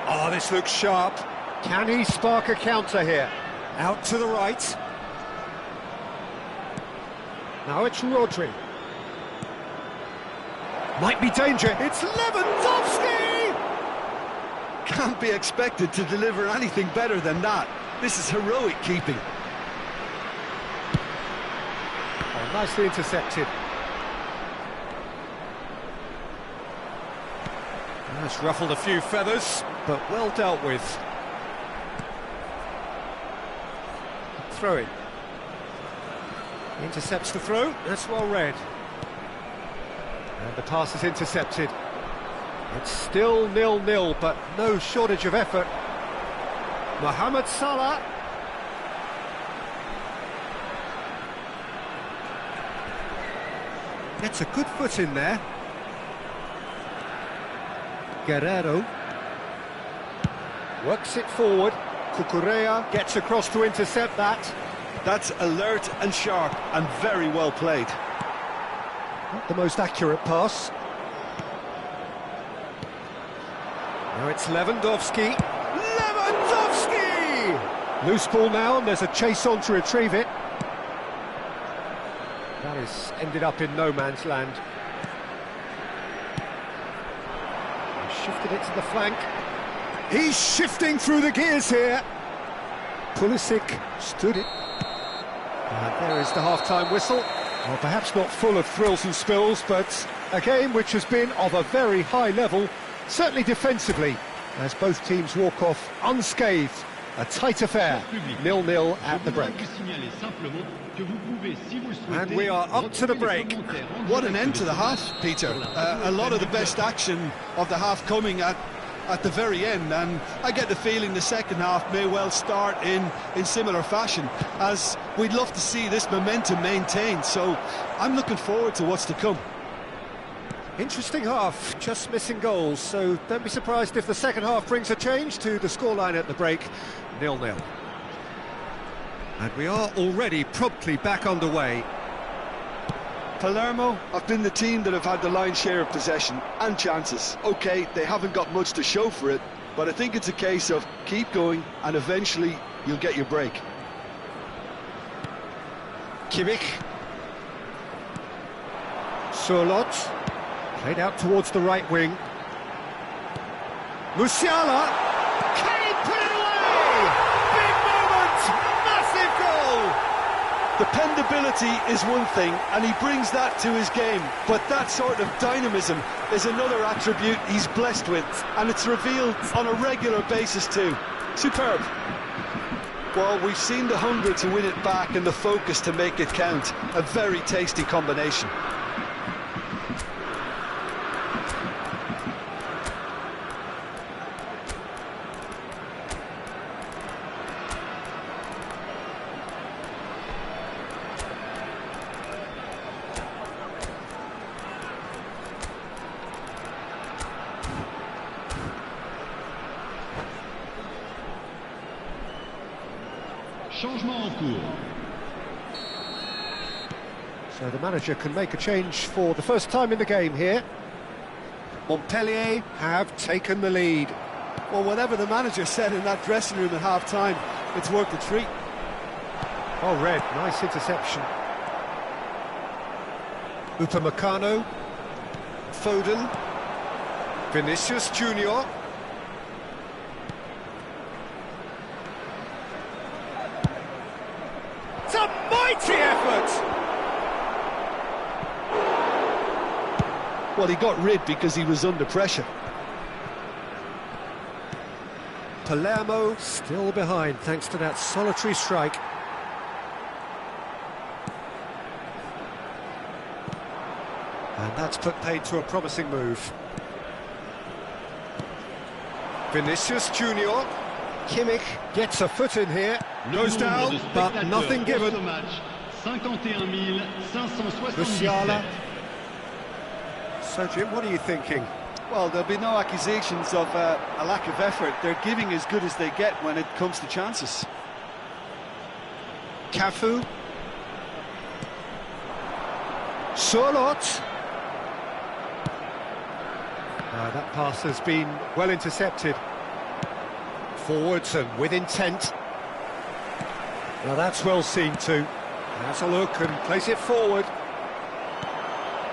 Oh, this looks sharp. Can he spark a counter here? Out to the right. Now it's Rodri. Might be danger. It's Lewandowski! Can't be expected to deliver anything better than that. This is heroic keeping. Oh, nicely intercepted. That's ruffled a few feathers, but well dealt with. Throw in. Intercepts the throw, that's well read. And the pass is intercepted. It's still 0-0, but no shortage of effort. Mohamed Salah. Gets a good foot in there. Guerrero. Works it forward. Cucurella gets across to intercept that. That's alert and sharp and very well played. Not the most accurate pass. Now it's Lewandowski. Lewandowski! Loose ball now, and there's a chase on to retrieve it. That has ended up in no man's land. Shifted it to the flank. He's shifting through the gears here. Pulisic stood it. And there is the half-time whistle. Well, perhaps not full of thrills and spills, but a game which has been of a very high level, certainly defensively, as both teams walk off unscathed. A tight affair, 0-0 at the break. And we are up to the break. What an end to the half, Peter. A lot of the best action of the half coming at the very end, and I get the feeling the second half may well start in similar fashion, as we'd love to see this momentum maintained, so I'm looking forward to what's to come. Interesting half, just missing goals, so don't be surprised if the second half brings a change to the scoreline at the break, 0-0. And we are already promptly back underway. Palermo have been the team that have had the lion's share of possession and chances. OK, they haven't got much to show for it, but I think it's a case of keep going and eventually you'll get your break. Kimmich. Sørloth. Played out towards the right wing. Musiala. Can he put it away? Big moment! Massive goal! Dependability is one thing, and he brings that to his game, but that sort of dynamism is another attribute he's blessed with, and it's revealed on a regular basis too. Superb. Well, we've seen the hunger to win it back and the focus to make it count. A very tasty combination. Changement en cours. So the manager can make a change for the first time in the game here. Montpellier have taken the lead. Well, whatever the manager said in that dressing room at half-time, it's worked a treat. Oh, Red, nice interception. Upamecano. Foden. Vinicius Junior. It's a mighty effort! Well, he got rid because he was under pressure. Palermo still behind thanks to that solitary strike. And that's put paid to a promising move. Vinicius Junior. Kimmich gets a foot in here, goes down, but nothing given. Musiala. So, Jim, what are you thinking? Well, there'll be no accusations of a lack of effort. They're giving as good as they get when it comes to chances. Cafu. Sørloth. That pass has been well intercepted. Forwards and with intent. Now that's well seen too. Has a look and plays it forward.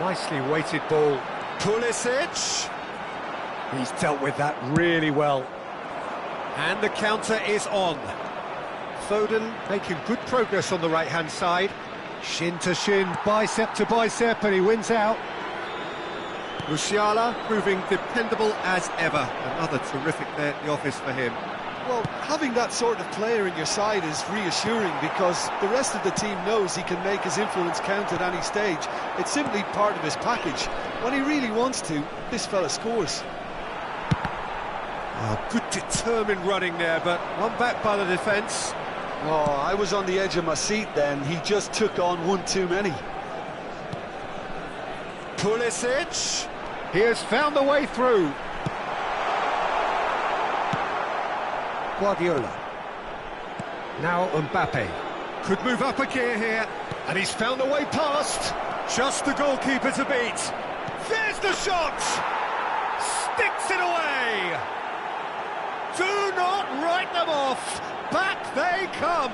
Nicely weighted ball. Pulisic. He's dealt with that really well. And the counter is on. Foden making good progress on the right-hand side. Shin to shin, bicep to bicep, and he wins out. Musiala proving dependable as ever. Another terrific day at the office for him. Well, having that sort of player in your side is reassuring because the rest of the team knows he can make his influence count at any stage. It's simply part of his package. When he really wants to, this fella scores. Oh, good determined running there, but one back by the defence. Oh, I was on the edge of my seat then. He just took on one too many. Pulisic, he has found the way through. Guardiola. Now Mbappe. Could move up a gear here, and he's found a way past. Just the goalkeeper to beat. There's the shot! Sticks it away! Do not write them off! Back they come!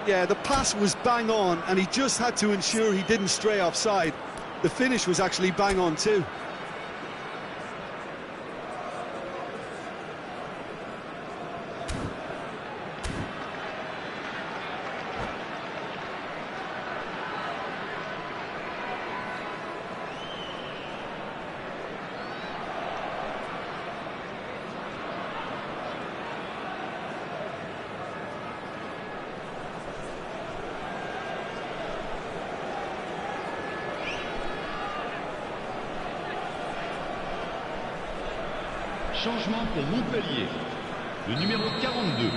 Yeah, the pass was bang on, and he just had to ensure he didn't stray offside. The finish was actually bang on too. Changement pour Montpellier. Le numéro 42.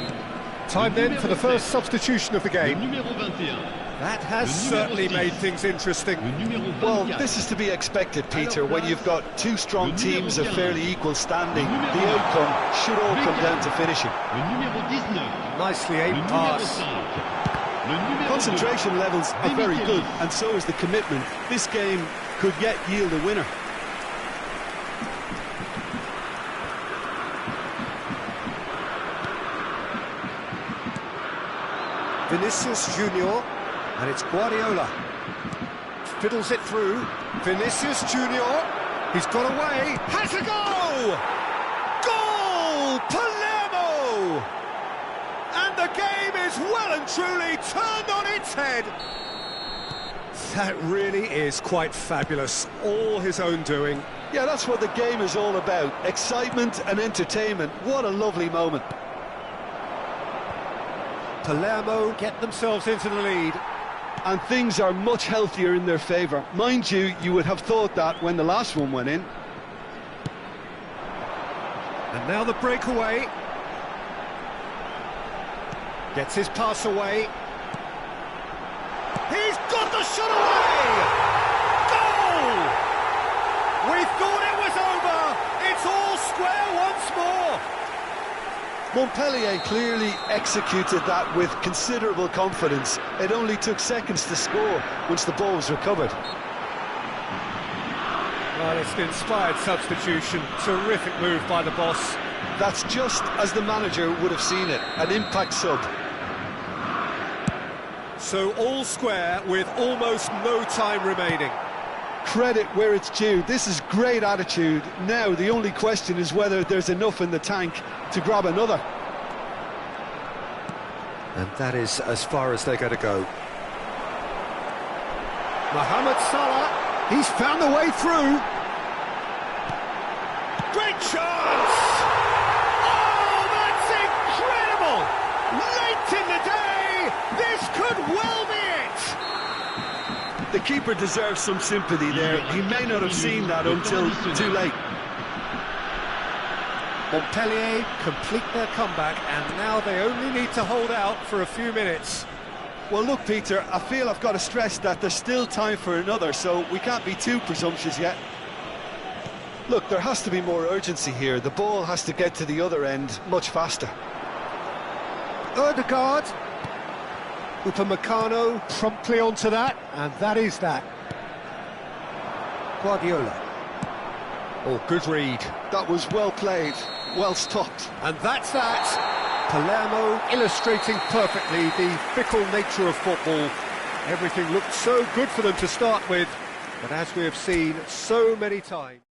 Time then for the first substitution of the Le game. numéro 21. That has certainly made things interesting. Le numéro 24. Well, this is to be expected, Peter, when you've got two strong teams of fairly equal standing. The outcome should all come down to finishing. Le numéro 19. Nicely Le aimed numéro pass. 5. Le numéro Concentration 2. levels are very good, and so is the commitment. This game could yet yield a winner. Vinicius Junior, and it's Guardiola. Fiddles it through. Vinicius Junior, he's got away, has a goal! Goal! Palermo! And the game is well and truly turned on its head. That really is quite fabulous, all his own doing. Yeah, that's what the game is all about. Excitement and entertainment. What a lovely moment. Palermo get themselves into the lead. And things are much healthier in their favour. Mind you, you would have thought that when the last one went in. And now the breakaway. Gets his pass away. He's got the shot away! Goal! We thought it was over. It's all square once more. Montpellier clearly executed that with considerable confidence. It only took seconds to score once the ball was recovered. Well, it's an inspired substitution. Terrific move by the boss. That's just as the manager would have seen it, an impact sub. So all square with almost no time remaining. Credit where it's due. This is great attitude. Now the only question is whether there's enough in the tank to grab another. And that is as far as they're going to go. Mohamed Salah, he's found the way through. Great chance! Oh, that's incredible! Late in the day, this could well be it! The keeper deserves some sympathy there. He may not have seen that until too late. Montpellier complete their comeback, and now they only need to hold out for a few minutes. Well, look, Peter, I feel I've got to stress that there's still time for another, so we can't be too presumptuous yet. Look, there has to be more urgency here. The ball has to get to the other end much faster. Odegaard. Upamecano promptly onto that, and that is that. Guardiola. Oh, good read. That was well played, well stopped. And that's that. Palermo illustrating perfectly the fickle nature of football. Everything looked so good for them to start with, but as we have seen so many times...